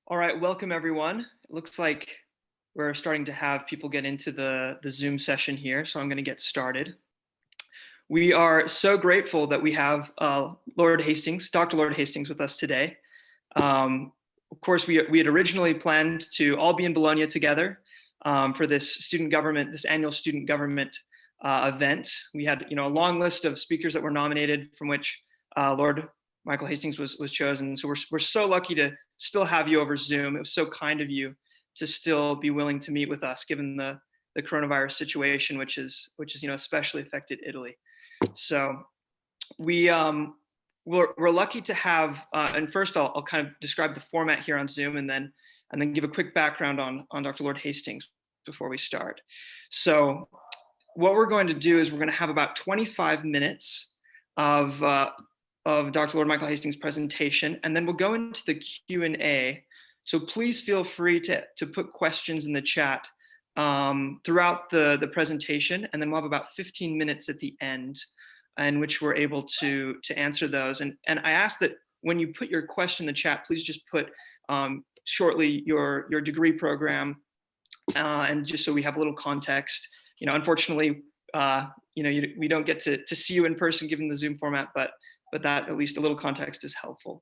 All right, welcome everyone. It looks like we're starting to have people get into the Zoom session here, so I'm going to get started. We are so grateful that we have Lord Hastings, Dr. Lord Hastings with us today. Of course, we had originally planned to all be in Bologna together for this annual student government event. We had a long list of speakers that were nominated, from which Lord Michael Hastings was chosen. So we're so lucky to still have you over Zoom. It was so kind of you to still be willing to meet with us, given the coronavirus situation, which is especially affected Italy. So we're lucky to have. And first, I'll kind of describe the format here on Zoom, and then give a quick background on Dr. Lord Hastings before we start. So what we're going to do is we're going to have about 25 minutes of Dr. Lord Michael Hastings' presentation, and then we'll go into the Q&A. So please feel free to put questions in the chat throughout the presentation, and then we'll have about 15 minutes at the end in which we're able to answer those. And I ask that when you put your question in the chat, please just put shortly your degree program, and just so we have a little context. Unfortunately, we don't get to see you in person given the Zoom format, but that at least a little context is helpful.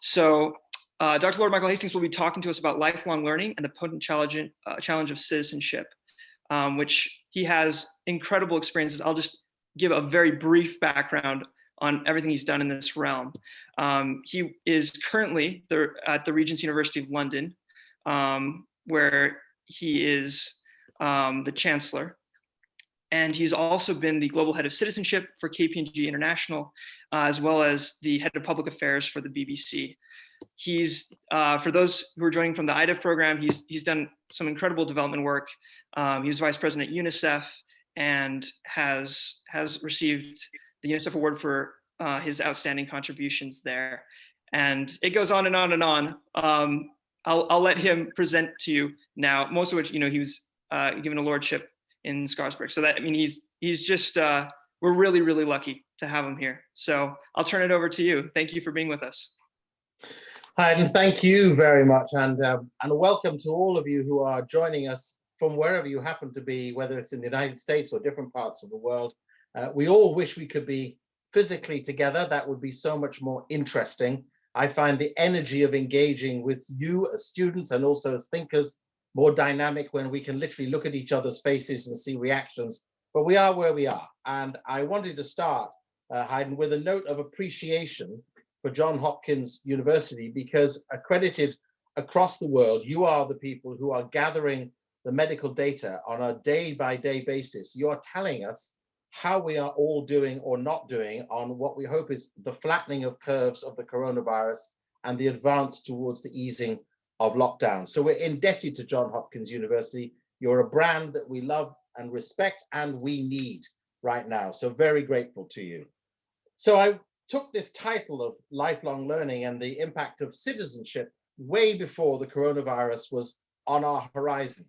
So Dr. Lord Michael Hastings will be talking to us about lifelong learning and the potent challenge of citizenship, which he has incredible experiences. I'll just give a very brief background on everything he's done in this realm. He is currently at the Regent's University of London, where he is the Chancellor. And he's also been the Global Head of Citizenship for KPMG International, as well as the Head of Public Affairs for the BBC. He's, for those who are joining from the IDEF program, he's done some incredible development work. He was Vice President at UNICEF and has received the UNICEF Award for his outstanding contributions there. And it goes on and on and on. I'll let him present to you now, most of which, he was given a lordship in Scarisbrick. So that, he's just, we're really, really lucky to have him here. So I'll turn it over to you. Thank you for being with us. Hi, and thank you very much. And welcome to all of you who are joining us from wherever you happen to be, whether it's in the United States or different parts of the world. We all wish we could be physically together. That would be so much more interesting. I find the energy of engaging with you as students and also as thinkers more dynamic when we can literally look at each other's faces and see reactions. But we are where we are. And I wanted to start, Hayden, with a note of appreciation for Johns Hopkins University, because accredited across the world, you are the people who are gathering the medical data on a day-by-day basis. You are telling us how we are all doing or not doing on what we hope is the flattening of curves of the coronavirus and the advance towards the easing of lockdown. So we're indebted to Johns Hopkins University. You're a brand that we love and respect and we need right now. So very grateful to you. So I took this title of lifelong learning and the impact of citizenship way before the coronavirus was on our horizon.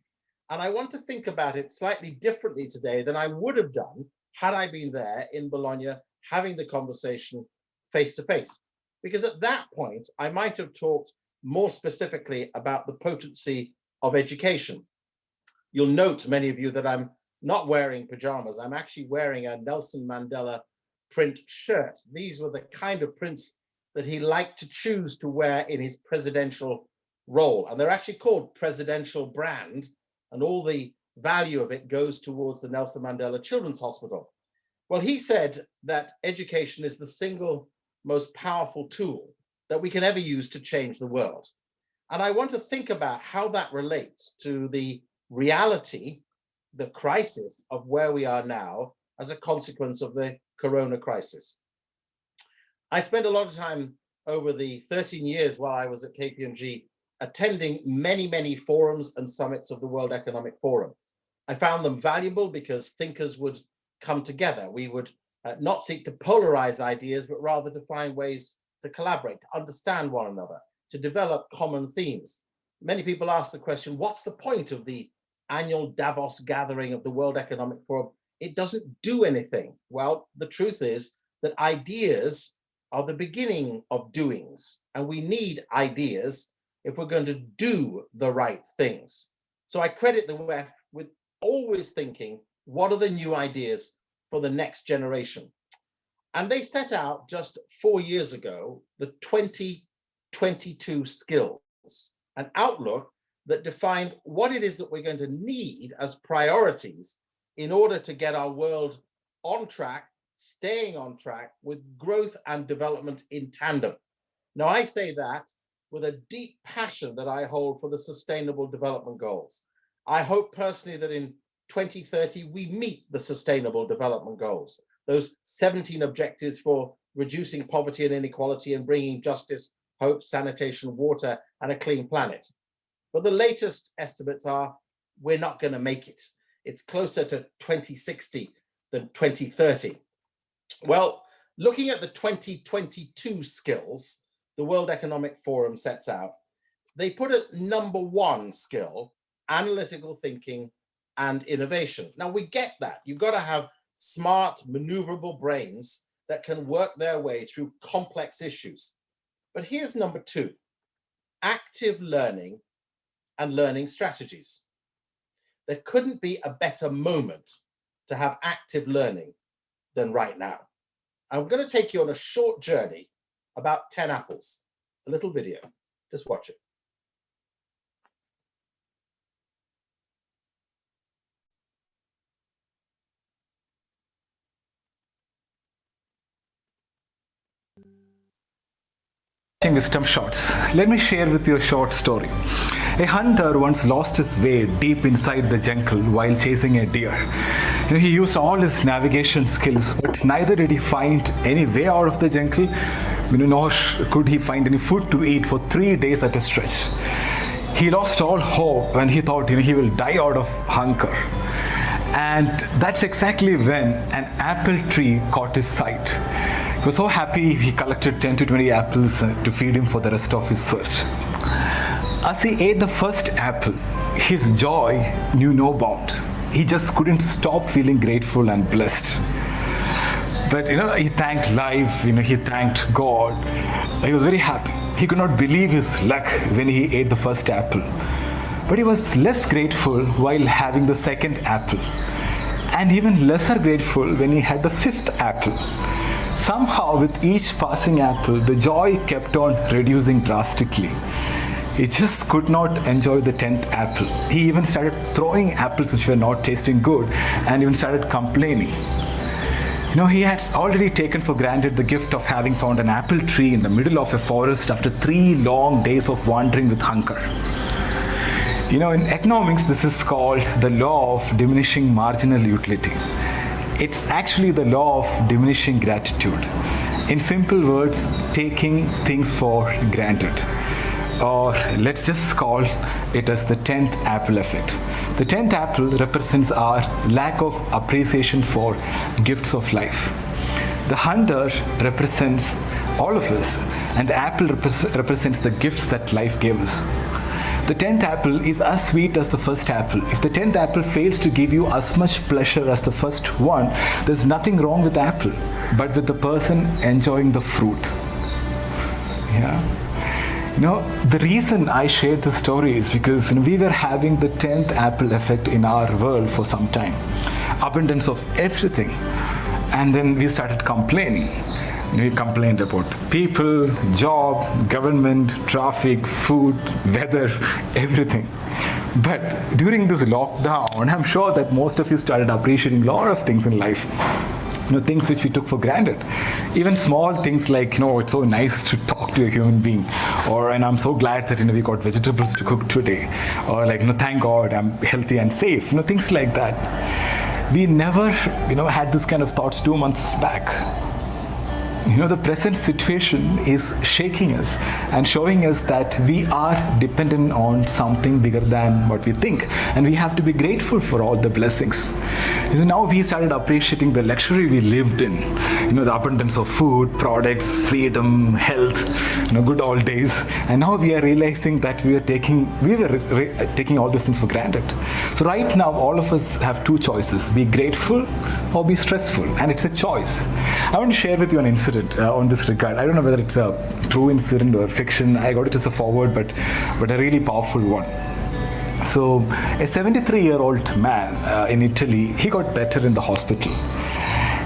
And I want to think about it slightly differently today than I would have done had I been there in Bologna having the conversation face to face. Because at that point, I might have talked more specifically about the potency of education. You'll note, many of you, that I'm not wearing pajamas. I'm actually wearing a Nelson Mandela print shirt. These were the kind of prints that he liked to choose to wear in his presidential role. And they're actually called presidential brand, and all the value of it goes towards the Nelson Mandela Children's Hospital. Well, he said that education is the single most powerful tool that we can ever use to change the world. And I want to think about how that relates to the reality, the crisis of where we are now as a consequence of the corona crisis. I spent a lot of time over the 13 years while I was at KPMG attending many, many forums and summits of the World Economic Forum. I found them valuable because thinkers would come together. We would not seek to polarize ideas, but rather to find ways to collaborate, to understand one another, to develop common themes. Many people ask the question, what's the point of the annual Davos gathering of the World Economic Forum? It doesn't do anything. Well, the truth is that ideas are the beginning of doings, and we need ideas if we're going to do the right things. So I credit the West with always thinking, what are the new ideas for the next generation? And they set out just 4 years ago, the 2022 skills, an outlook that defined what it is that we're going to need as priorities in order to get our world on track, staying on track with growth and development in tandem. Now, I say that with a deep passion that I hold for the Sustainable Development Goals. I hope personally that in 2030, we meet the Sustainable Development Goals, those 17 objectives for reducing poverty and inequality and bringing justice, hope, sanitation, water, and a clean planet. But the latest estimates are we're not going to make it. It's closer to 2060 than 2030. Well, looking at the 2022 skills, the World Economic Forum sets out, they put at number 1 skill, analytical thinking and innovation. Now we get that. You've got to have smart, maneuverable brains that can work their way through complex issues. But here's number 2, active learning and learning strategies. There couldn't be a better moment to have active learning than right now. I'm going to take you on a short journey about 10 apples, a little video. Just watch it. Wisdom shots. Let me share with you a short story. A hunter once lost his way deep inside the jungle while chasing a deer. He used all his navigation skills, but neither did he find any way out of the jungle, nor could he find any food to eat for 3 days at a stretch. He lost all hope and he thought he will die out of hunger. And that's exactly when an apple tree caught his sight. He was so happy, he collected 10 to 20 apples to feed him for the rest of his search. As he ate the first apple, his joy knew no bounds. He just couldn't stop feeling grateful and blessed. But he thanked life, he thanked God. He was very happy. He could not believe his luck when he ate the first apple. But he was less grateful while having the second apple, and even lesser grateful when he had the 5th apple. Somehow, with each passing apple, the joy kept on reducing drastically. He just could not enjoy the 10th apple. He even started throwing apples which were not tasting good and even started complaining. He had already taken for granted the gift of having found an apple tree in the middle of a forest after 3 long days of wandering with hunger. In economics, this is called the law of diminishing marginal utility. It's actually the law of diminishing gratitude. In simple words, taking things for granted. Or let's just call it as the 10th apple effect. The 10th apple represents our lack of appreciation for gifts of life. The hunter represents all of us, and the apple represents the gifts that life gave us. The 10th apple is as sweet as the first apple. If the 10th apple fails to give you as much pleasure as the first one, there's nothing wrong with the apple, but with the person enjoying the fruit. Yeah. The reason I shared this story is because we were having the 10th apple effect in our world for some time. Abundance of everything. And then we started complaining. We complained about people, job, government, traffic, food, weather, everything. But during this lockdown, I'm sure that most of you started appreciating a lot of things in life. Things which we took for granted. Even small things like, it's so nice to talk to a human being. And I'm so glad that, we got vegetables to cook today. Or thank God I'm healthy and safe. Things like that. We never, had this kind of thoughts 2 months back. The present situation is shaking us and showing us that we are dependent on something bigger than what we think. And we have to be grateful for all the blessings. Now we started appreciating the luxury we lived in. The abundance of food, products, freedom, health, good old days. And now we are realizing that we were taking all these things for granted. So right now, all of us have 2 choices: be grateful or be stressful. And it's a choice. I want to share with you an incident. incident on this regard. I don't know whether it's a true incident or fiction. I got it as a forward, but a really powerful one. So a 73-year-old man in Italy, he got better in the hospital.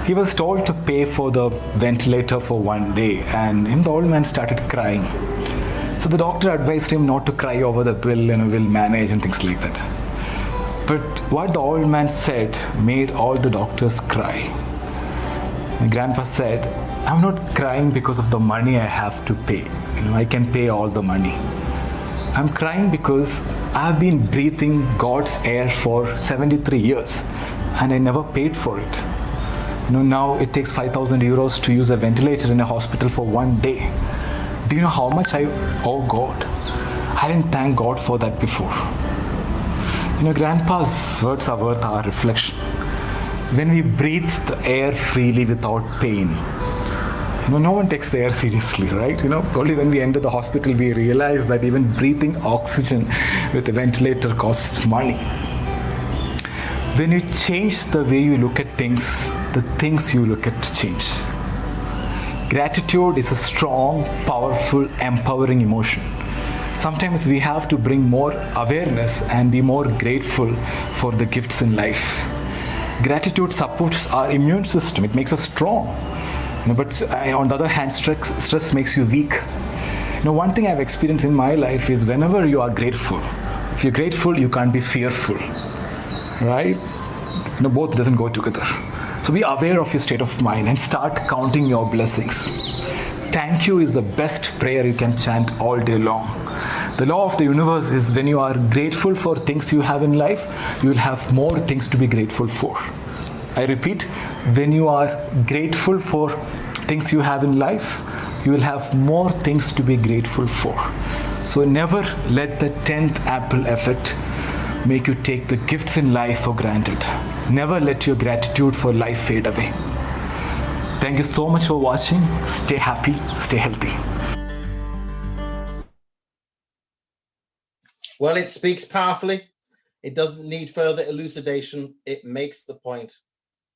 He was told to pay for the ventilator for one day, and the old man started crying. So the doctor advised him not to cry over the bill, we'll manage and things like that. But what the old man said made all the doctors cry. And Grandpa said, I'm not crying because of the money I have to pay. I can pay all the money. I'm crying because I've been breathing God's air for 73 years and I never paid for it. Now it takes 5,000 euros to use a ventilator in a hospital for one day. Do you know how much I owe God? I didn't thank God for that before. Grandpa's words are worth our reflection. When we breathe the air freely without pain, no one takes the air seriously, right? Only when we enter the hospital, we realize that even breathing oxygen with a ventilator costs money. When you change the way you look at things, the things you look at change. Gratitude is a strong, powerful, empowering emotion. Sometimes we have to bring more awareness and be more grateful for the gifts in life. Gratitude supports our immune system. It makes us strong. But on the other hand, stress makes you weak. One thing I've experienced in my life is whenever you are grateful, if you're grateful, you can't be fearful, right? Both doesn't go together. So be aware of your state of mind and start counting your blessings. Thank you is the best prayer you can chant all day long. The law of the universe is when you are grateful for things you have in life, you will have more things to be grateful for. I repeat, when you are grateful for things you have in life, you will have more things to be grateful for. So never let the 10th apple effect make you take the gifts in life for granted. Never let your gratitude for life fade away. Thank you so much for watching. Stay happy, stay healthy. Well, it speaks powerfully. It doesn't need further elucidation. It makes the point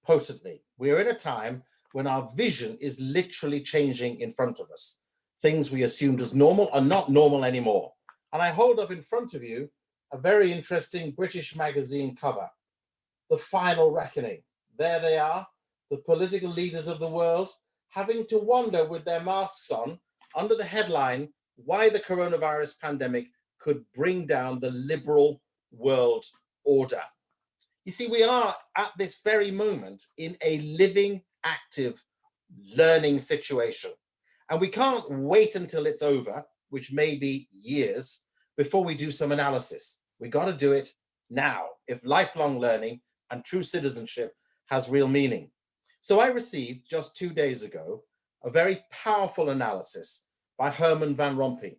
potently. We're in a time when our vision is literally changing in front of us. Things we assumed as normal are not normal anymore. And I hold up in front of you a very interesting British magazine cover, The Final Reckoning. There they are, the political leaders of the world, having to wonder with their masks on, under the headline, why the coronavirus pandemic could bring down the liberal world order. You see, we are at this very moment in a living, active learning situation. And we can't wait until it's over, which may be years, before we do some analysis. We got to do it now if lifelong learning and true citizenship has real meaning. So I received just 2 days ago a very powerful analysis by Herman Van Rompuy.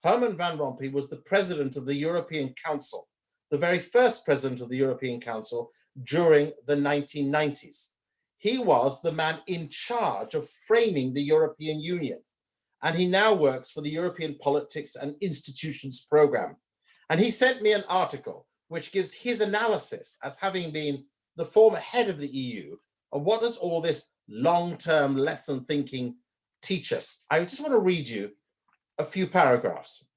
Herman Van Rompuy was the president of the European Council, the very first president of the European Council during the 1990s. He was the man in charge of framing the European Union, and he now works for the European Politics and Institutions Program. And he sent me an article which gives his analysis as having been the former head of the EU of what does all this long-term lesson thinking teach us. I just want to read you a few paragraphs.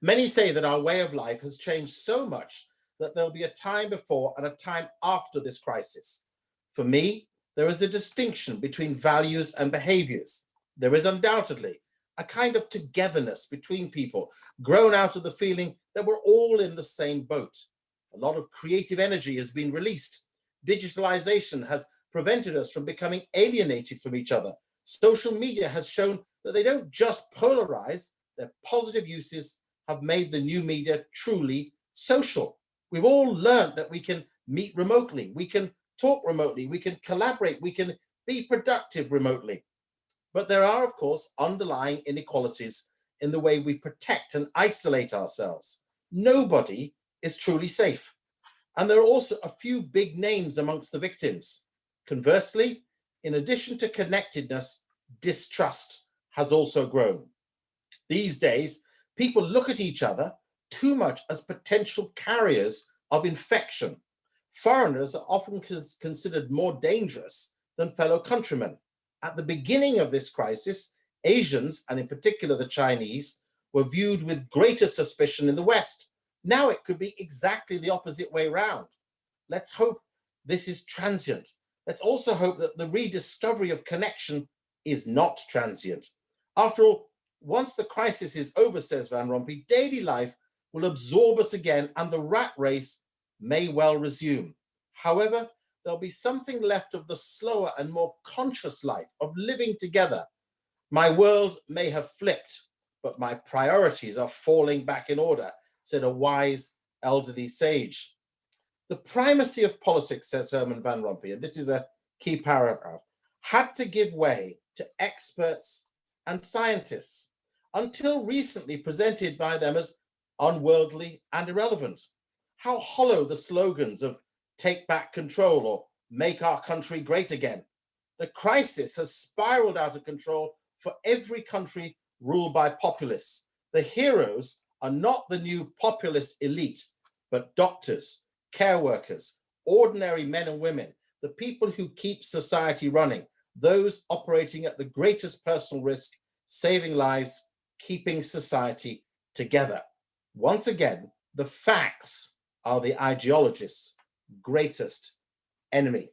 Many say that our way of life has changed so much that there'll be a time before and a time after this crisis. For me, there is a distinction between values and behaviors. There is undoubtedly a kind of togetherness between people, grown out of the feeling that we're all in the same boat. A lot of creative energy has been released. Digitalization has prevented us from becoming alienated from each other. Social media has shown that they don't just polarize, their positive uses have made the new media truly social. We've all learned that we can meet remotely, we can talk remotely, we can collaborate, we can be productive remotely. But there are, of course, underlying inequalities in the way we protect and isolate ourselves. Nobody is truly safe. And there are also a few big names amongst the victims. Conversely, in addition to connectedness, distrust has also grown. These days, people look at each other too much as potential carriers of infection. Foreigners are often considered more dangerous than fellow countrymen. At the beginning of this crisis, Asians, and in particular the Chinese, were viewed with greater suspicion in the West. Now it could be exactly the opposite way round. Let's hope this is transient. Let's also hope that the rediscovery of connection is not transient. After all, once the crisis is over, says Van Rompuy, daily life will absorb us again and the rat race may well resume. However, there'll be something left of the slower and more conscious life of living together. My world may have flipped, but my priorities are falling back in order, said a wise elderly sage. The primacy of politics, says Herman Van Rompuy, and this is a key paragraph, had to give way to experts and scientists, until recently presented by them as unworldly and irrelevant. How hollow the slogans of take back control or make our country great again. The crisis has spiraled out of control for every country ruled by populists. The heroes are not the new populist elite, but doctors, care workers, ordinary men and women, the people who keep society running, those operating at the greatest personal risk, saving lives, keeping society together. Once again, the facts are the ideologists' greatest enemy.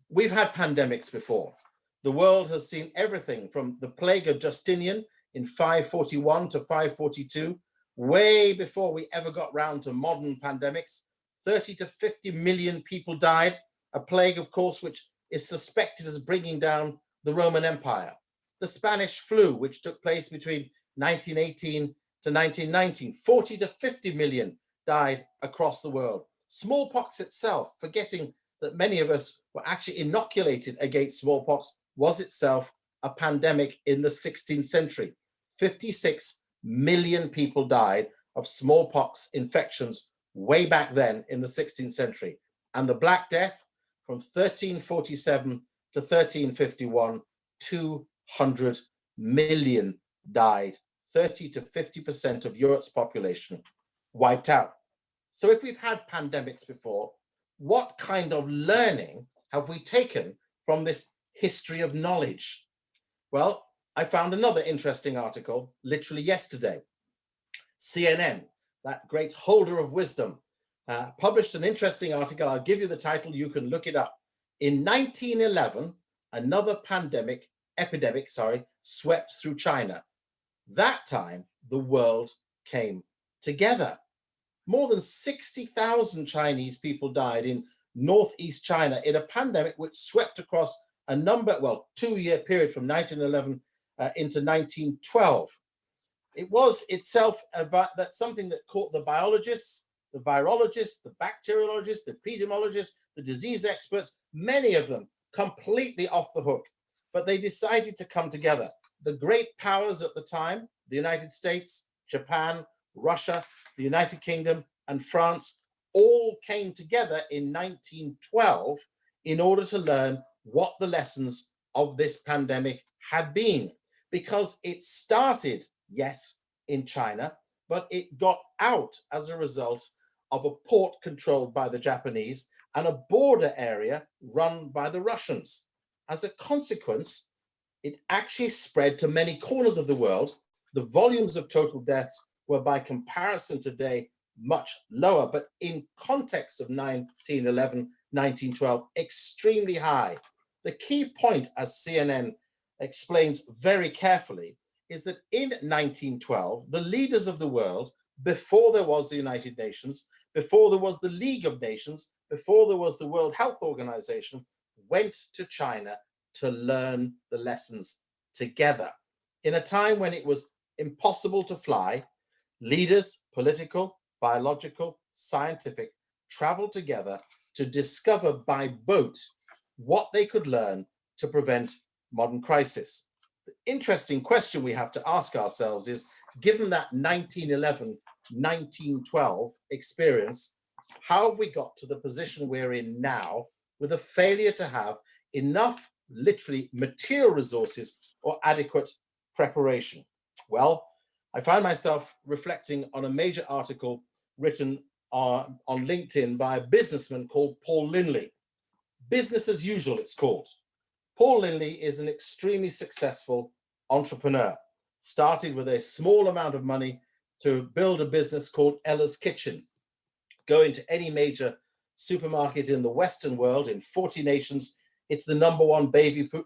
We've had pandemics before. The world has seen everything from the plague of Justinian in 541 to 542, way before we ever got round to modern pandemics. 30 to 50 million people died, a plague, of course, which is suspected as bringing down the Roman Empire. The Spanish flu, which took place between 1918 to 1919, 40 to 50 million died across the world. Smallpox itself, forgetting that many of us were actually inoculated against smallpox, was itself a pandemic in the 16th century. 56 million people died of smallpox infections way back then in the 16th century. And the Black Death from 1347 to 1351, 200 million died, 30 to 50% of Europe's population wiped out. So if we've had pandemics before, what kind of learning have we taken from this history of knowledge? Well, I found another interesting article literally yesterday. CNN, that great holder of wisdom, published an interesting article. I'll give you the title, you can look it up. In 1911, another epidemic, swept through China. That time, the world came together. More than 60,000 Chinese people died in northeast China in a pandemic which swept across a 2-year period from 1911 into 1912. It was itself about that something that caught the biologists, the virologists, the bacteriologists, the epidemiologists, the disease experts, many of them completely off the hook. But they decided to come together. The great powers at the time, the United States, Japan, Russia, the United Kingdom, and France, all came together in 1912 in order to learn what the lessons of this pandemic had been. Because it started, yes, in China, but it got out as a result of a port controlled by the Japanese and a border area run by the Russians. As a consequence, it actually spread to many corners of the world. The volumes of total deaths were by comparison today much lower, but in context of 1911, 1912, extremely high. The key point, as CNN explains very carefully, is that in 1912, the leaders of the world, before there was the United Nations, before there was the League of Nations, before there was the World Health Organization, went to China to learn the lessons together. In a time when it was impossible to fly, leaders, political, biological, scientific, traveled together to discover by boat what they could learn to prevent modern crisis. The interesting question we have to ask ourselves is, given that 1911, 1912 experience, how have we got to the position we're in now with a failure to have enough literally material resources or adequate preparation? Well, I find myself reflecting on a major article written on LinkedIn by a businessman called Paul Lindley. Business as usual, it's called. Paul Lindley is an extremely successful entrepreneur. Started with a small amount of money to build a business called Ella's Kitchen. Go into any major supermarket in the Western world, in 40 nations, it's the #1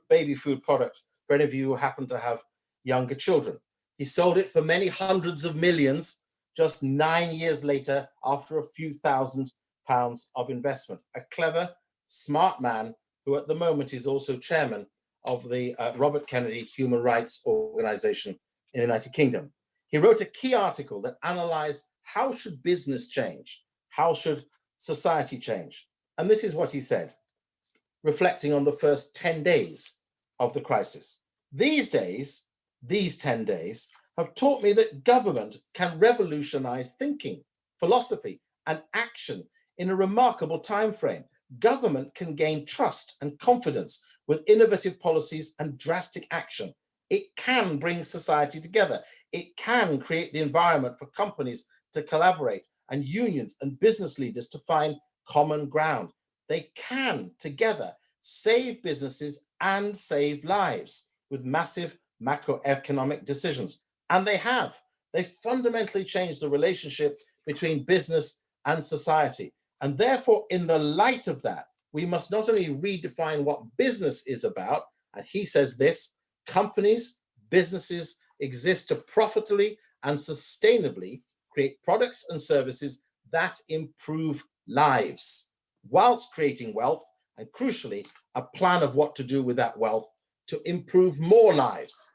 baby food product for any of you who happen to have younger children. He sold it for many hundreds of millions just 9 years later after a few £1,000s of investment. A clever, smart man who at the moment is also chairman of the Robert Kennedy Human Rights Organization in the United Kingdom. He wrote a key article that analyzed how should business change? How should society change? And this is what he said, reflecting on the first 10 days of the crisis. These 10 days, have taught me that government can revolutionize thinking, philosophy, and action in a remarkable time frame. Government can gain trust and confidence with innovative policies and drastic action. It can bring society together. It can create the environment for companies to collaborate and unions and business leaders to find common ground. They can together save businesses and save lives with massive macroeconomic decisions. And they have. They fundamentally changed the relationship between business and society. And therefore, in the light of that, we must not only redefine what business is about, and he says this, companies, businesses exist to profitably and sustainably create products and services that improve lives, whilst creating wealth, and crucially, a plan of what to do with that wealth to improve more lives.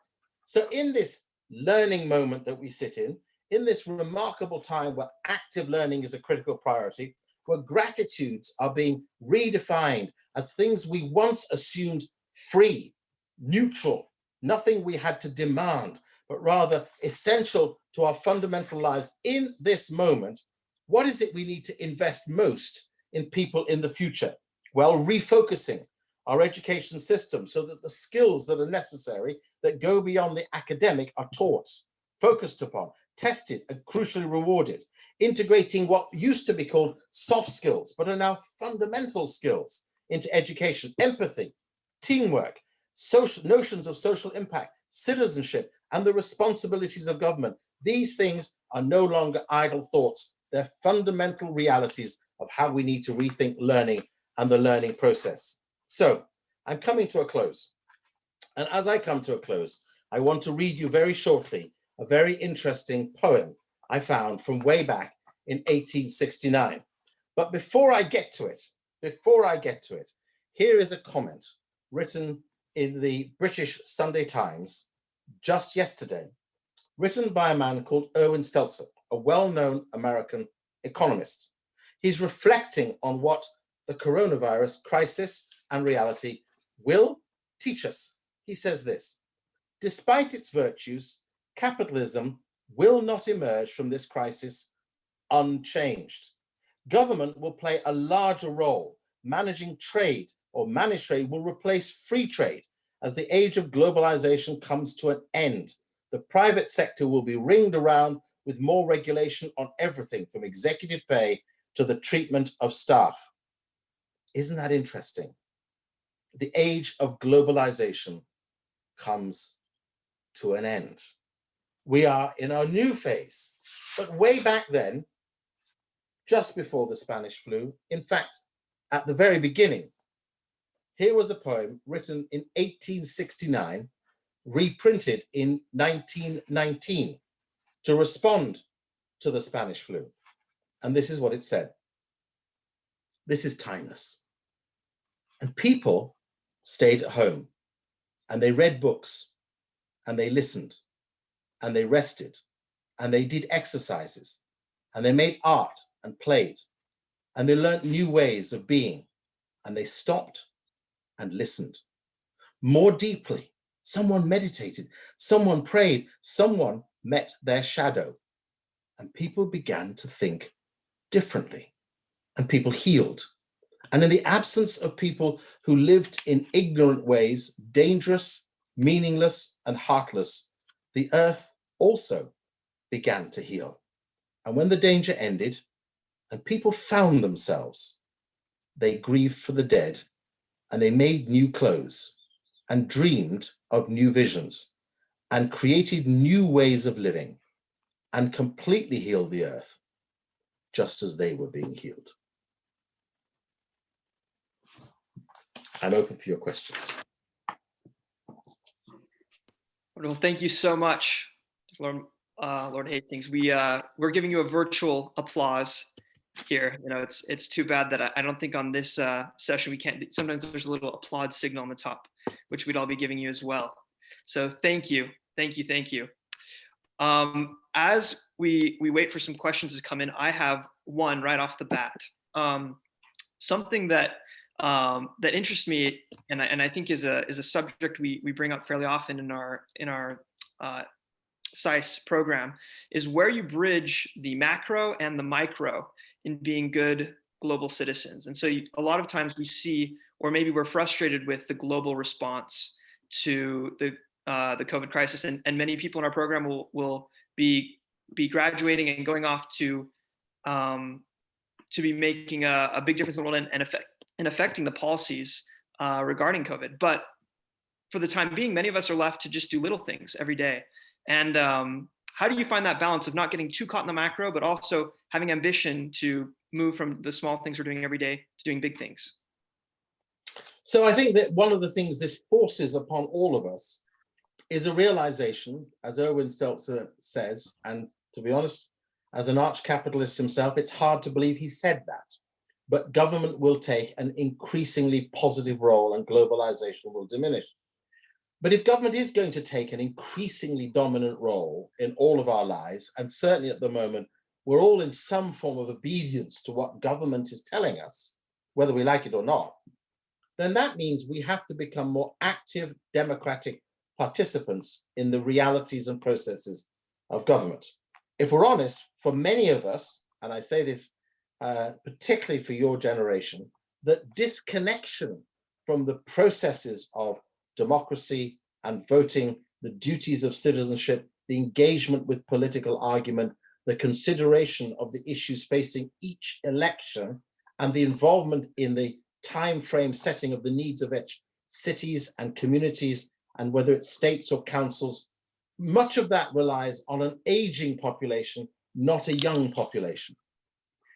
So in this learning moment that we sit in this remarkable time where active learning is a critical priority, where gratitudes are being redefined as things we once assumed free, neutral, nothing we had to demand, but rather essential to our fundamental lives in this moment, what is it we need to invest most in people in the future? Well, refocusing our education system so that the skills that are necessary that go beyond the academic are taught, focused upon, tested, and crucially rewarded, integrating what used to be called soft skills, but are now fundamental skills into education, empathy, teamwork, social notions of social impact, citizenship, and the responsibilities of government. These things are no longer idle thoughts. They're fundamental realities of how we need to rethink learning and the learning process. So I'm coming to a close. And as I come to a close, I want to read you very shortly a very interesting poem I found from way back in 1869. But before I get to it, here is a comment written in the British Sunday Times just yesterday, written by a man called Erwin Stelzer, a well-known American economist. He's reflecting on what the coronavirus crisis and reality will teach us. He says this: despite its virtues, capitalism will not emerge from this crisis unchanged. Government will play a larger role. Managing trade or managed trade will replace free trade as the age of globalization comes to an end. The private sector will be ringed around with more regulation on everything from executive pay to the treatment of staff. Isn't that interesting? The age of globalization comes to an end. We are in our new phase. But way back then, just before the Spanish flu, in fact, at the very beginning, here was a poem written in 1869, reprinted in 1919 to respond to the Spanish flu. And this is what it said. This is timeless. And people stayed at home and they read books and they listened and they rested and they did exercises and they made art and played and they learned new ways of being and they stopped and listened more deeply. Someone meditated, someone prayed, someone met their shadow, and people began to think differently, and people healed. And in the absence of people who lived in ignorant ways, dangerous, meaningless, and heartless, the earth also began to heal. And when the danger ended and people found themselves, they grieved for the dead and they made new clothes and dreamed of new visions and created new ways of living and completely healed the earth just as they were being healed. I'm open for your questions. Well, thank you so much, Lord Hastings. We're giving you a virtual applause here. You know, it's too bad that I don't think on this session we can't. Sometimes there's a little applaud signal on the top, which we'd all be giving you as well. So thank you, thank you, thank you. As we wait for some questions to come in, I have one right off the bat. Something that that interests me, and I think is a subject we bring up fairly often in our SAIS program, is where you bridge the macro and the micro in being good global citizens. And so a lot of times we see, or maybe we're frustrated with the global response to the COVID crisis, and many people in our program will be graduating and going off to be making a big difference in the world and affecting the policies regarding COVID. But for the time being, many of us are left to just do little things every day. And how do you find that balance of not getting too caught in the macro, but also having ambition to move from the small things we're doing every day to doing big things? So I think that one of the things this forces upon all of us is a realization, as Erwin Stelzer says, and to be honest, as an arch capitalist himself, it's hard to believe he said that, but government will take an increasingly positive role and globalization will diminish. But if government is going to take an increasingly dominant role in all of our lives, and certainly at the moment, we're all in some form of obedience to what government is telling us, whether we like it or not, then that means we have to become more active democratic participants in the realities and processes of government. If we're honest, for many of us, and I say this particularly for your generation, that disconnection from the processes of democracy and voting, the duties of citizenship, the engagement with political argument, the consideration of the issues facing each election, and the involvement in the time frame setting of the needs of each cities and communities, and whether it's states or councils, much of that relies on an aging population, not a young population.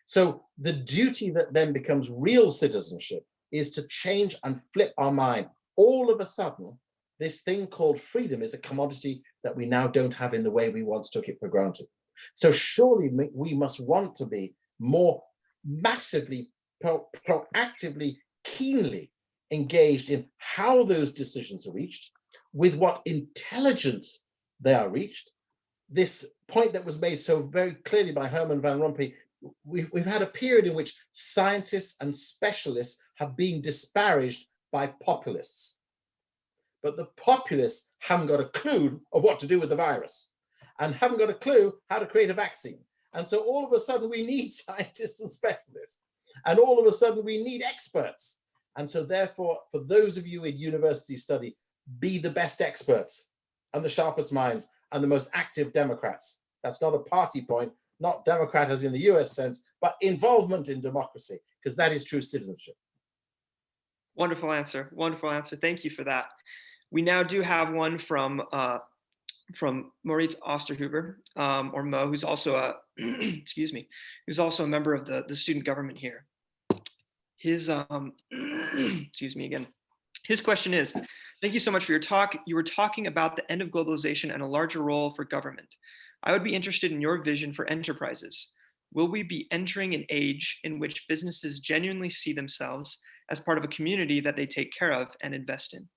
So the duty that then becomes real citizenship is to change and flip our mind. All of a sudden, this thing called freedom is a commodity that we now don't have in the way we once took it for granted. So surely we must want to be more massively, proactively, keenly engaged in how those decisions are reached, with what intelligence they are reached. This point that was made so very clearly by Herman van Rompuy, we've had a period in which scientists and specialists have been disparaged by populists. But the populists haven't got a clue of what to do with the virus and haven't got a clue how to create a vaccine. And so all of a sudden we need scientists and specialists, and all of a sudden we need experts. And so therefore, for those of you in university study, be the best experts and the sharpest minds and the most active Democrats. That's not a party point, not Democrat as in the US sense, but involvement in democracy, because that is true citizenship. Wonderful answer. Wonderful answer. Thank you for that. We now do have one from Moritz Osterhuber, or Mo, who's also a excuse me, who's also a member of the student government here. His excuse me again. His question is, thank you so much for your talk. You were talking about the end of globalization and a larger role for government. I would be interested in your vision for enterprises. Will we be entering an age in which businesses genuinely see themselves as part of a community that they take care of and invest in?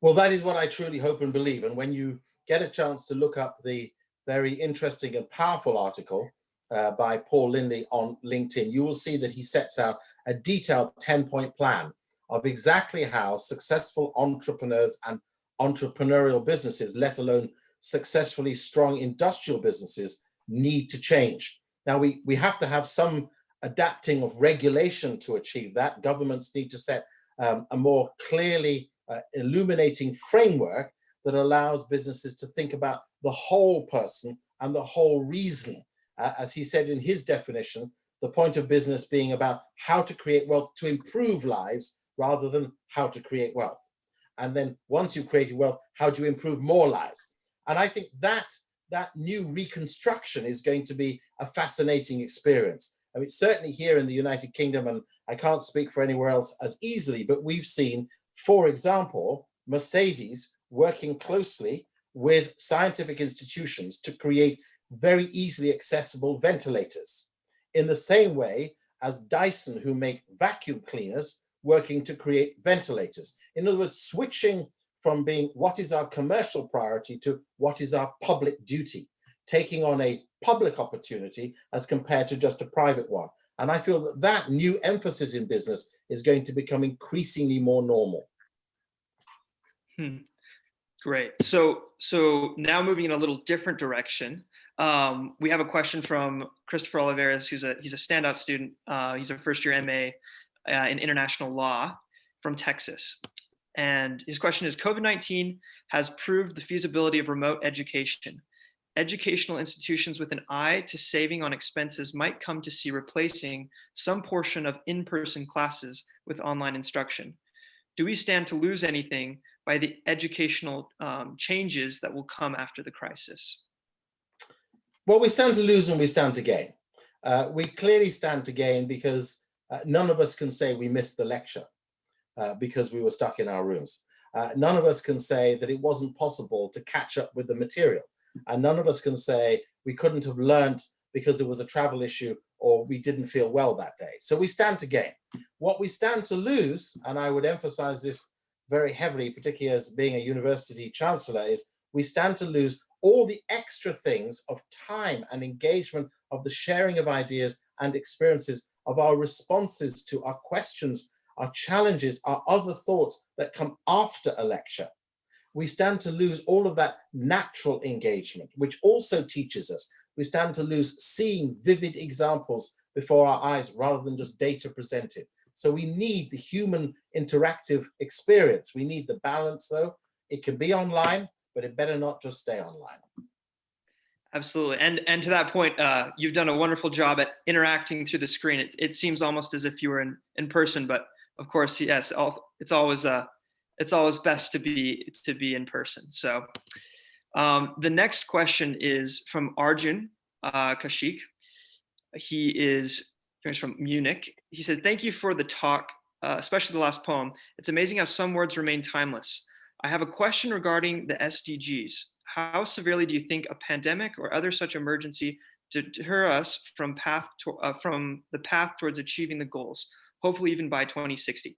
Well, that is what I truly hope and believe. And when you get a chance to look up the very interesting and powerful article by Paul Lindley on LinkedIn, you will see that he sets out a detailed 10-point plan of exactly how successful entrepreneurs and entrepreneurial businesses, let alone successfully strong industrial businesses, need to change. Now, we have to have some adapting of regulation to achieve that. Governments need to set a more clearly illuminating framework that allows businesses to think about the whole person and the whole reason. As he said in his definition, the point of business being about how to create wealth to improve lives rather than how to create wealth. And then once you've created wealth, how do you improve more lives? And I think that new reconstruction is going to be a fascinating experience. I mean, certainly here in the United Kingdom, and I can't speak for anywhere else as easily, but we've seen, for example, Mercedes working closely with scientific institutions to create very easily accessible ventilators, in the same way as Dyson, who make vacuum cleaners, working to create ventilators. In other words, switching from being what is our commercial priority to what is our public duty, taking on a public opportunity as compared to just a private one. And I feel that that new emphasis in business is going to become increasingly more normal. Great. So now moving in a little different direction, we have a question from Christopher Oliveras, he's a standout student. He's a first-year MA in international law from Texas. And his question is, COVID-19 has proved the feasibility of remote education. Educational institutions with an eye to saving on expenses might come to see replacing some portion of in-person classes with online instruction. Do we stand to lose anything by the educational changes that will come after the crisis? Well, we stand to lose and we stand to gain. We clearly stand to gain because none of us can say we missed the lecture because we were stuck in our rooms. None of us can say that it wasn't possible to catch up with the material. And none of us can say we couldn't have learned because there was a travel issue or we didn't feel well that day. So we stand to gain. What we stand to lose, and I would emphasize this very heavily, particularly as being a university chancellor, is we stand to lose all the extra things of time and engagement, of the sharing of ideas and experiences, of our responses to our questions, our challenges, our other thoughts that come after a lecture. We stand to lose all of that natural engagement, which also teaches us. We stand to lose seeing vivid examples before our eyes rather than just data presented. So we need the human interactive experience. We need the balance, though. It can be online, but it better not just stay online. Absolutely. And to that point, you've done a wonderful job at interacting through the screen. It seems almost as if you were in person, but of course, yes, it's always best to be in person. So the next question is from Arjun Kashik. He's from Munich. He said, "Thank you for the talk, especially the last poem. It's amazing how some words remain timeless. I have a question regarding the SDGs. How severely do you think a pandemic or other such emergency deter us from the path towards achieving the goals, hopefully even by 2060?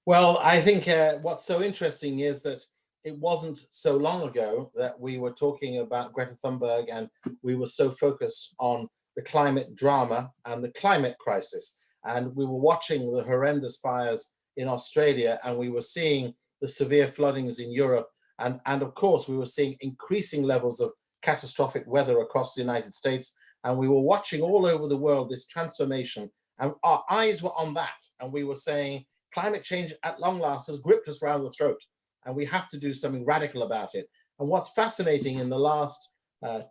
Well, I think what's so interesting is that it wasn't so long ago that we were talking about Greta Thunberg and we were so focused on the climate drama and the climate crisis. And we were watching the horrendous fires in Australia and we were seeing the severe floodings in Europe. And of course, we were seeing increasing levels of catastrophic weather across the United States. And we were watching all over the world this transformation. And our eyes were on that. And we were saying, climate change at long last has gripped us round the throat. And we have to do something radical about it. And what's fascinating in the last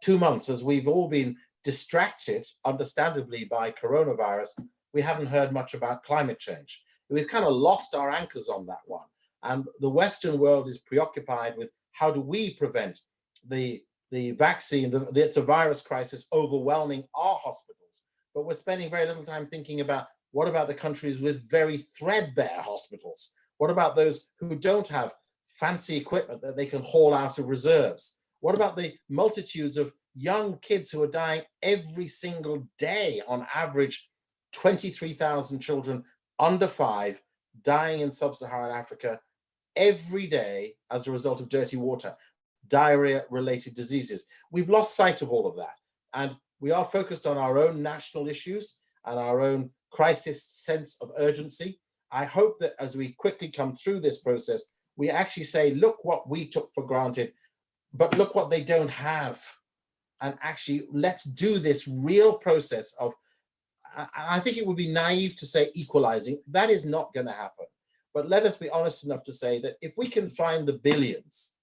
2 months, as we've all been distracted, understandably, by coronavirus, we haven't heard much about climate change. We've kind of lost our anchors on that one. And the Western world is preoccupied with how do we prevent the vaccine, it's a virus crisis overwhelming our hospitals. But we're spending very little time thinking about what about the countries with very threadbare hospitals? What about those who don't have fancy equipment that they can haul out of reserves? What about the multitudes of young kids who are dying every single day, on average, 23,000 children under 5 dying in sub-Saharan Africa every day as a result of dirty water, diarrhea-related diseases. We've lost sight of all of that. And we are focused on our own national issues and our own crisis sense of urgency. I hope that as we quickly come through this process, we actually say, look what we took for granted, but look what they don't have. And actually, let's do this real process of, I think it would be naive to say equalizing. That is not going to happen. But let us be honest enough to say that if we can find the billions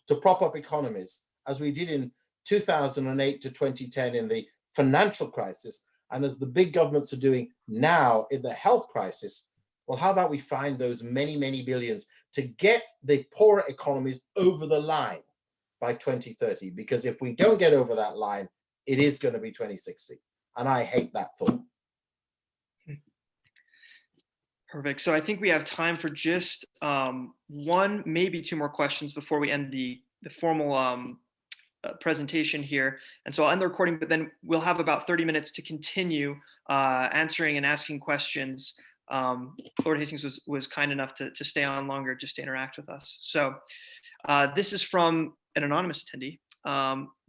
to prop up economies, as we did in 2008 to 2010 in the financial crisis, and as the big governments are doing now in the health crisis, well, how about we find those many, many billions to get the poorer economies over the line by 2030, because if we don't get over that line, it is going to be 2060. And I hate that thought. Perfect. So I think we have time for just one, maybe two more questions before we end the formal presentation here. And so I'll end the recording, but then we'll have about 30 minutes to continue answering and asking questions. Lord Hastings was kind enough to stay on longer just to interact with us. So this is from an anonymous attendee.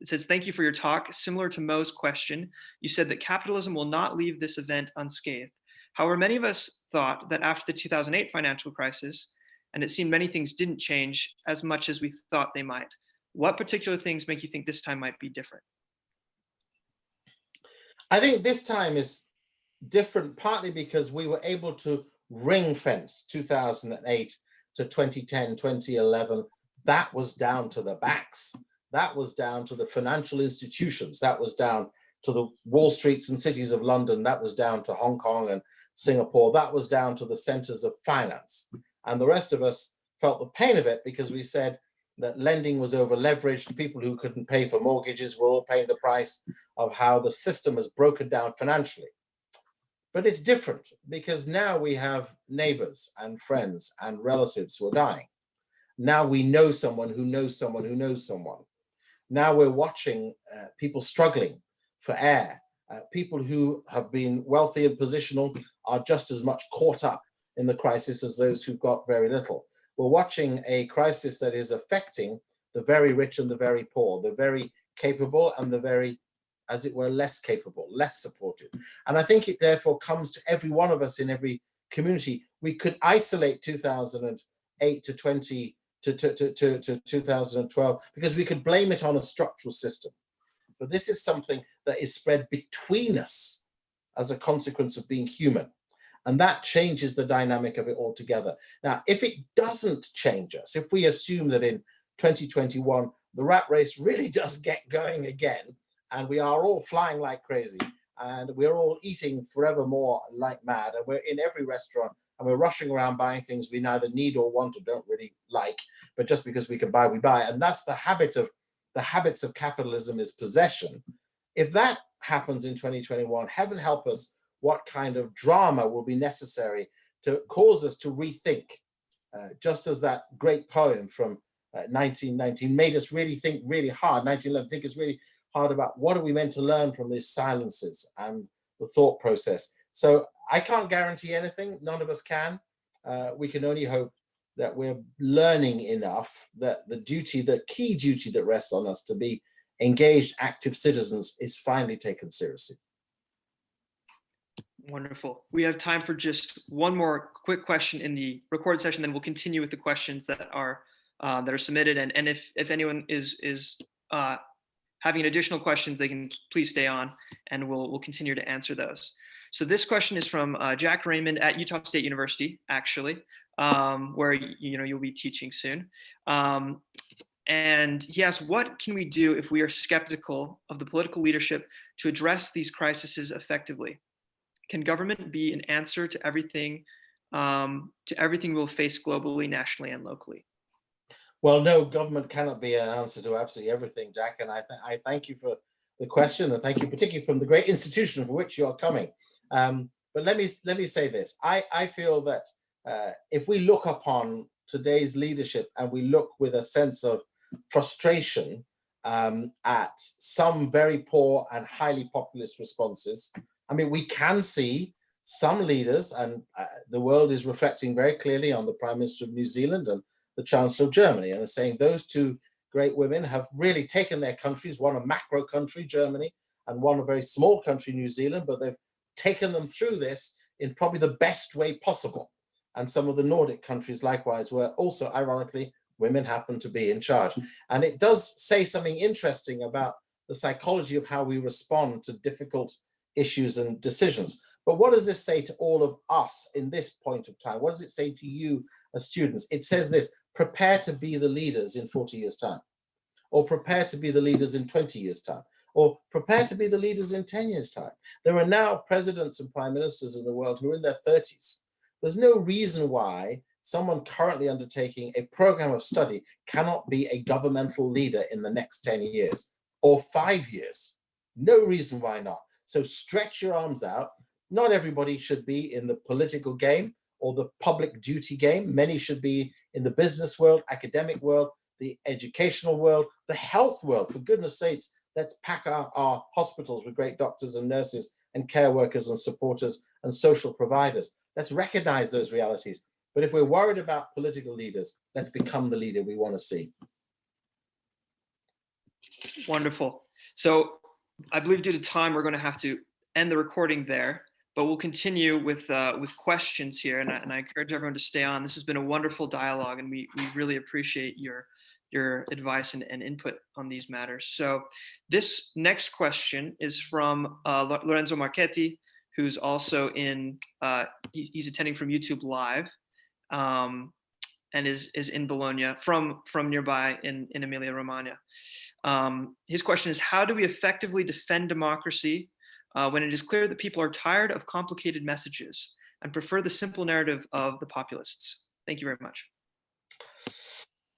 It says, "Thank you for your talk. Similar to Mo's question, you said that capitalism will not leave this event unscathed. However, many of us thought that after the 2008 financial crisis, and it seemed many things didn't change as much as we thought they might. What particular things make you think this time might be different?" I think this time is different partly because we were able to ring fence 2008 to 2010, 2011. That was down to the banks. That was down to the financial institutions. That was down to the Wall Streets and cities of London. That was down to Hong Kong and Singapore. That was down to the centers of finance. And the rest of us felt the pain of it because we said that lending was over leveraged. People who couldn't pay for mortgages were all paying the price of how the system has broken down financially. But it's different because now we have neighbors and friends and relatives who are dying. Now we know someone who knows someone who knows someone. Now we're watching people struggling for air. People who have been wealthy and positional are just as much caught up in the crisis as those who've got very little. We're watching a crisis that is affecting the very rich and the very poor, the very capable and the very, as it were, less capable, less supported. And I think it therefore comes to every one of us in every community. We could isolate 2008 to 2012 because we could blame it on a structural system. But this is something that is spread between us as a consequence of being human. And that changes the dynamic of it altogether. Now, if it doesn't change us, if we assume that in 2021, the rat race really does get going again, and we are all flying like crazy, and we're all eating forever more like mad, and we're in every restaurant, and we're rushing around buying things we neither need or want or don't really like, but just because we can buy, we buy. And that's the habits of capitalism is possession. If that happens in 2021, heaven help us, what kind of drama will be necessary to cause us to rethink, just as that great poem from 1919 made us really think really hard, 1911, think us really hard about what are we meant to learn from these silences and the thought process. So I can't guarantee anything, none of us can. We can only hope that we're learning enough that the key duty that rests on us to be engaged, active citizens is finally taken seriously. Wonderful. We have time for just one more quick question in the recorded session, then we'll continue with the questions that are submitted. And if anyone is having additional questions, they can please stay on, and we'll continue to answer those. So this question is from Jack Raymond at Utah State University, actually, where you'll be teaching soon. And he asks, what can we do if we are skeptical of the political leadership to address these crises effectively? Can government be an answer to everything we'll face globally, nationally, and locally? Well, no, government cannot be an answer to absolutely everything, Jack. And I thank you for the question, and thank you particularly from the great institution for which you're coming. But let me say this. I feel that if we look upon today's leadership and we look with a sense of frustration at some very poor and highly populist responses, I mean, we can see some leaders, and the world is reflecting very clearly on the Prime Minister of New Zealand and the Chancellor of Germany, and is saying those two great women have really taken their countries, one a macro country, Germany, and one a very small country, New Zealand, but they've taken them through this in probably the best way possible. And some of the Nordic countries likewise, where also, ironically, women happen to be in charge. And it does say something interesting about the psychology of how we respond to difficult issues and decisions. But what does this say to all of us in this point of time? What does it say to you as students? It says this: prepare to be the leaders in 40 years' time, or prepare to be the leaders in 20 years' time, or prepare to be the leaders in 10 years' time. There are now presidents and prime ministers in the world who are in their 30s. There's no reason why someone currently undertaking a program of study cannot be a governmental leader in the next 10 years or 5 years. No reason why not. So stretch your arms out. Not everybody should be in the political game or the public duty game. Many should be in the business world, academic world, the educational world, the health world. For goodness sakes, let's pack our hospitals with great doctors and nurses and care workers and supporters and social providers. Let's recognize those realities. But if we're worried about political leaders, let's become the leader we want to see. Wonderful. So I believe due to time, we're going to have to end the recording there, but we'll continue with questions here. And I encourage everyone to stay on. This has been a wonderful dialogue, and we really appreciate your advice and input on these matters. So this next question is from Lorenzo Marchetti, who's also he's attending from YouTube Live, and is in Bologna from nearby in Emilia Romagna. His question is, how do we effectively defend democracy when it is clear that people are tired of complicated messages and prefer the simple narrative of the populists? Thank you very much.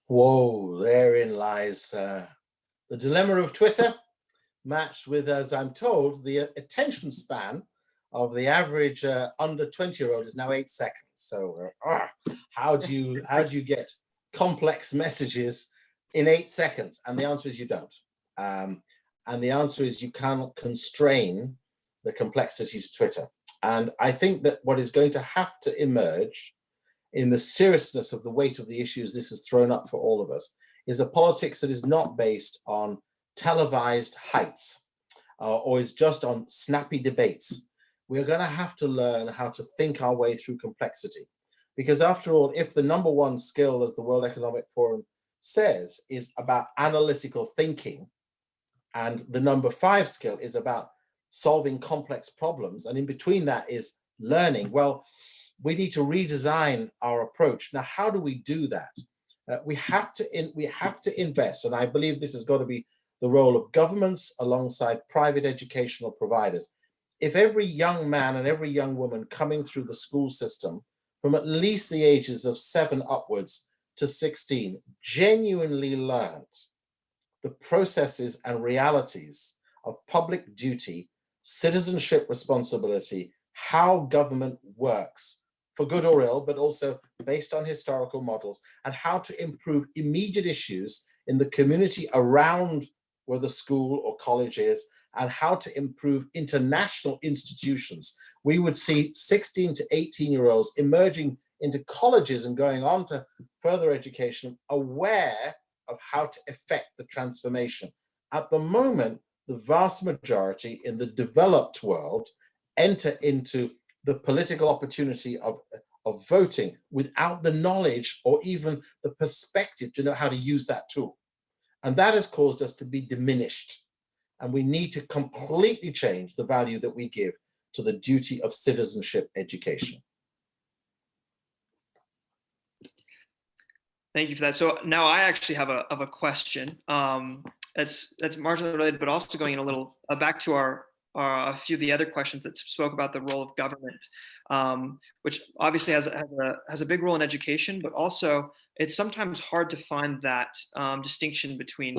Whoa, therein lies the dilemma of Twitter, matched with, as I'm told, the attention span of the average under 20-year-old is now 8 seconds. So how do you get complex messages in 8 seconds? And the answer is you don't. And the answer is you cannot constrain the complexity to Twitter. And I think that what is going to have to emerge in the seriousness of the weight of the issues this has thrown up for all of us is a politics that is not based on televised heights or is just on snappy debates. We're going to have to learn how to think our way through complexity. Because after all, if the number one skill, as the World Economic Forum says, is about analytical thinking, and the number 5 skill is about solving complex problems, and in between that is learning, well, we need to redesign our approach. Now, how do we do that? We have to invest, and I believe this has got to be the role of governments alongside private educational providers. If every young man and every young woman coming through the school system from at least the ages of 7 upwards to 16 genuinely learns the processes and realities of public duty, citizenship responsibility, how government works, for good or ill, but also based on historical models, and how to improve immediate issues in the community around where the school or college is, and how to improve international institutions. We would see 16 to 18-year-olds emerging into colleges and going on to further education, aware of how to effect the transformation. At the moment, the vast majority in the developed world enter into the political opportunity of voting without the knowledge or even the perspective to know how to use that tool. And that has caused us to be diminished. And we need to completely change the value that we give to the duty of citizenship education. Thank you for that. So now I actually have a question. That's marginally related, but also going in a little back to a few of the other questions that spoke about the role of government, which obviously has a big role in education, but also it's sometimes hard to find that distinction between,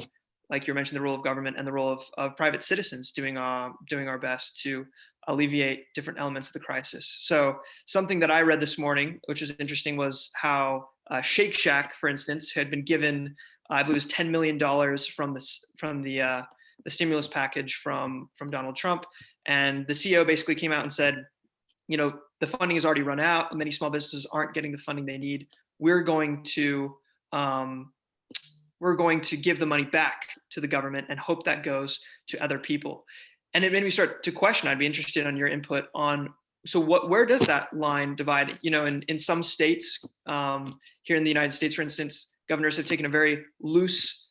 like you mentioned, the role of government and the role of private citizens doing our best to alleviate different elements of the crisis. So something that I read this morning, which is interesting, was how Shake Shack, for instance, had been given, I believe it was $10 million from the stimulus package from Donald Trump. And the CEO basically came out and said, the funding has already run out. Many small businesses aren't getting the funding they need. We're going to give the money back to the government and hope that goes to other people. And it made me start to question. I'd be interested on your input on, so where does that line divide? In some states, here in the United States, for instance, governors have taken a very loose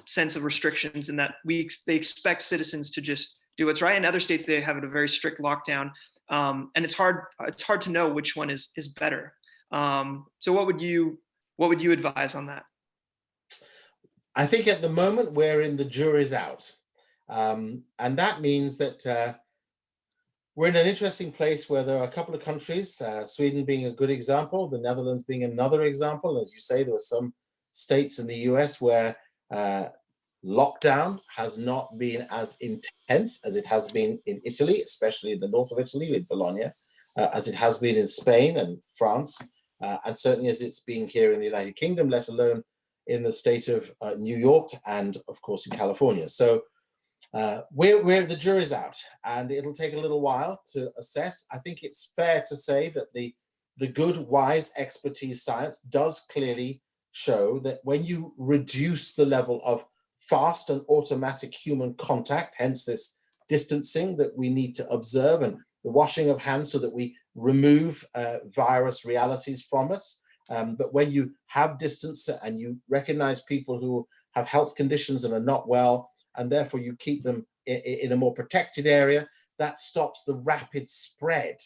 sense of restrictions in that they expect citizens to just do what's right. In other states, they have a very strict lockdown, and it's hard to know which one is better. So what would you advise on that? I think at the moment we're in the jury's out, and that means that We're in an interesting place where there are a couple of countries, Sweden being a good example, the Netherlands being another example. As you say, there are some states in the US where lockdown has not been as intense as it has been in Italy, especially in the north of Italy with Bologna, as it has been in Spain and France, and certainly as it's been here in the United Kingdom, let alone in the state of New York and of course in California. So we're the jury's out, and it'll take a little while to assess. I think it's fair to say that the good, wise expertise science does clearly show that when you reduce the level of fast and automatic human contact, hence this distancing that we need to observe and the washing of hands so that we remove virus realities from us. But when you have distance and you recognize people who have health conditions and are not well, and therefore you keep them in a more protected area, that stops the rapid spread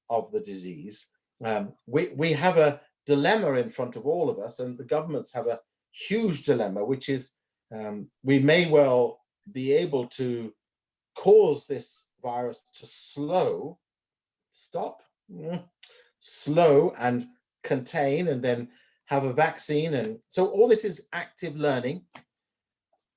of the disease. We have a dilemma in front of all of us, and the governments have a huge dilemma, which is we may well be able to cause this virus to slow and contain, and then have a vaccine. And so all this is active learning.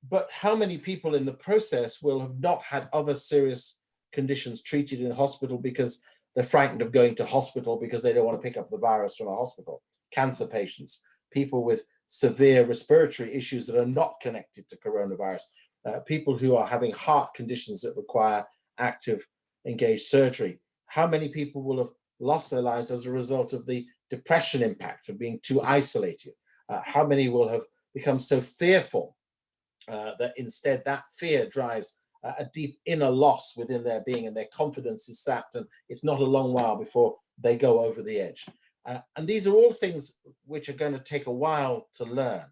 But how many people in the process will have not had other serious conditions treated in hospital because they're frightened of going to hospital because they don't want to pick up the virus from a hospital? Cancer patients, people with severe respiratory issues that are not connected to coronavirus, people who are having heart conditions that require active engaged surgery. How many people will have lost their lives as a result of the depression impact of being too isolated? How many will have become so fearful that instead that fear drives a deep inner loss within their being, and their confidence is sapped, and it's not a long while before they go over the edge. And these are all things which are going to take a while to learn.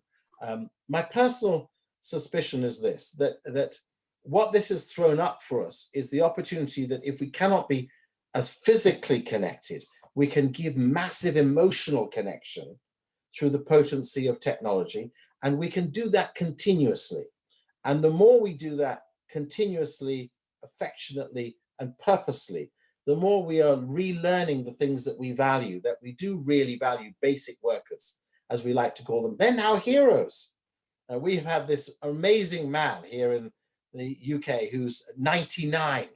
My personal suspicion is this, that what this has thrown up for us is the opportunity that if we cannot be as physically connected, we can give massive emotional connection through the potency of technology, and we can do that continuously. And the more we do that continuously, affectionately, and purposely, the more we are relearning the things that we value, that we do really value basic workers, as we like to call them. They're now heroes. We have had this amazing man here in the UK who's 99,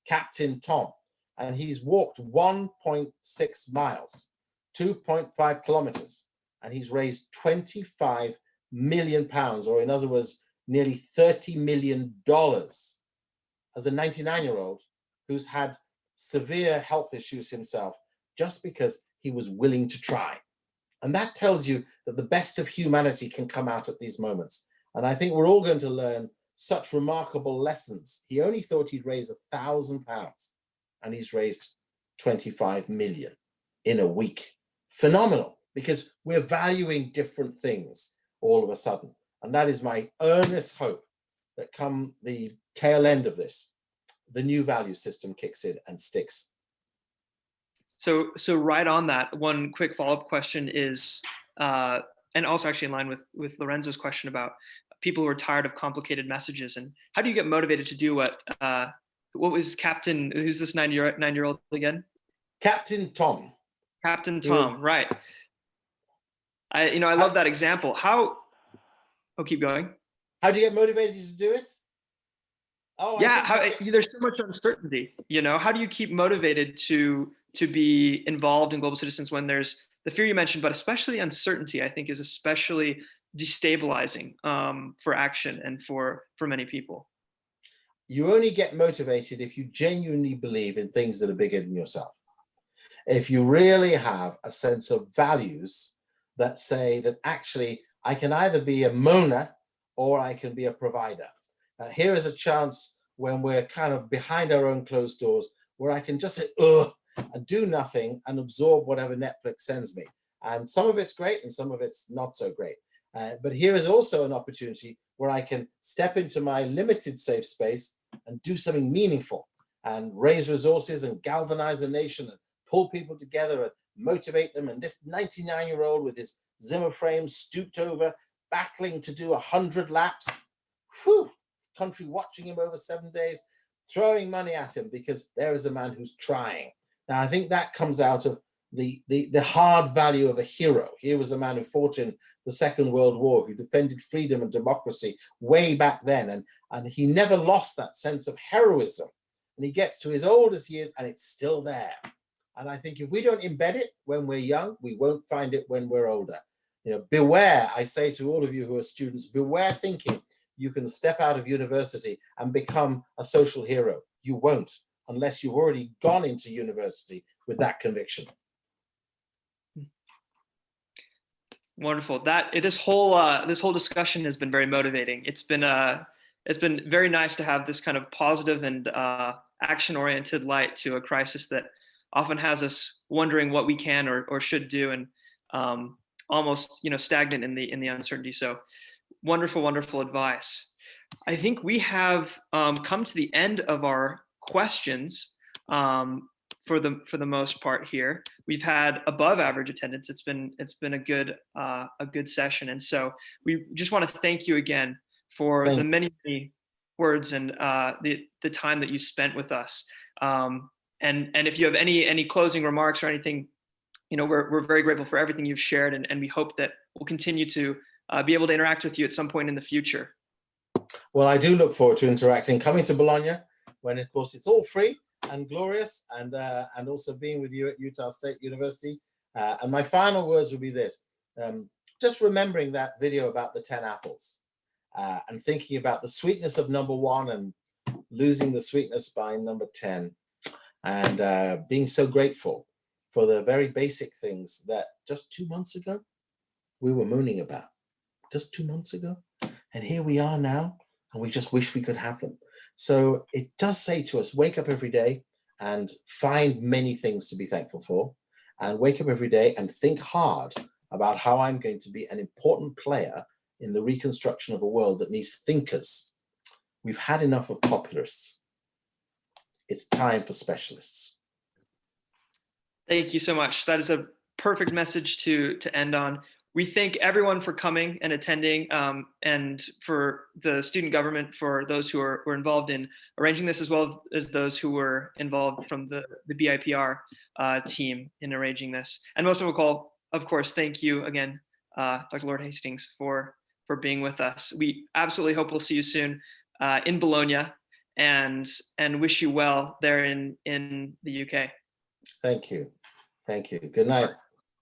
Captain Tom, and he's walked 1.6 miles, 2.5 kilometers, and he's raised 25 million pounds, or in other words, nearly $30 million, as a 99-year-old who's had severe health issues himself, just because he was willing to try. And that tells you that the best of humanity can come out at these moments. And I think we're all going to learn such remarkable lessons. He only thought he'd raise £1,000, and he's raised 25 million in a week. Phenomenal, because we're valuing different things all of a sudden. And that is my earnest hope that come the tail end of this, the new value system kicks in and sticks. So right on that, one quick follow-up question is, and also actually in line with Lorenzo's question about people who are tired of complicated messages, and how do you get motivated to do what was Captain, who's this nine-year-old again? Captain Tom. Captain Tom, right. I love that example. Keep going. How do you get motivated to do it? There's so much uncertainty. How do you keep motivated to be involved in Global Citizens when there's the fear you mentioned, but especially uncertainty? I think is especially destabilizing for action and for many people. You only get motivated if you genuinely believe in things that are bigger than yourself. If you really have a sense of values that say that actually I can either be a moaner or I can be a provider. Here is a chance when we're kind of behind our own closed doors where I can just say, ugh, and do nothing and absorb whatever Netflix sends me. And some of it's great and some of it's not so great. But here is also an opportunity where I can step into my limited safe space and do something meaningful and raise resources and galvanize a nation and pull people together and motivate them. And this 99-year-old with his Zimmer frame stooped over, battling to do 100 laps, country watching him over 7 days, throwing money at him because there is a man who's trying. Now, I think that comes out of the hard value of a hero. Here was a man who fought in the Second World War, who defended freedom and democracy way back then. And he never lost that sense of heroism. And he gets to his oldest years and it's still there. And I think if we don't embed it when we're young, we won't find it when we're older. You know, beware, I say to all of you who are students, beware thinking you can step out of university and become a social hero. You won't, unless you've already gone into university with that conviction. Wonderful. This whole discussion has been very motivating. It's been very nice to have this kind of positive and action-oriented light to a crisis that often has us wondering what we can or should do, and almost stagnant in the uncertainty. So wonderful advice. I think we have come to the end of our questions for the most part here. We've had above average attendance. It's been a good session, and so we just want to thank you again for the many words and the time that you spent with us. And if you have any closing remarks or anything, we're very grateful for everything you've shared, and we hope that we'll continue to be able to interact with you at some point in the future. Well, I do look forward to interacting, coming to Bologna when, of course, it's all free and glorious, and also being with you at Utah State University. And my final words will be this: just remembering that video about the 10 apples and thinking about the sweetness of number 1 and losing the sweetness by number 10, and being so grateful for the very basic things that just 2 months ago we were mooning about. Just 2 months ago, and here we are now, and we just wish we could have them. So it does say to us, wake up every day and find many things to be thankful for, and wake up every day and think hard about how I'm going to be an important player in the reconstruction of a world that needs thinkers. We've had enough of popularists. It's time for specialists. Thank you so much. That is a perfect message to end on. We thank everyone for coming and attending, and for the student government, for those who were involved in arranging this, as well as those who were involved from the BIPR team in arranging this. And most of all, of course, thank you again, Dr. Lord Hastings, for being with us. We absolutely hope we'll see you soon in Bologna, and wish you well there in the UK. Thank you. Thank you. Good night.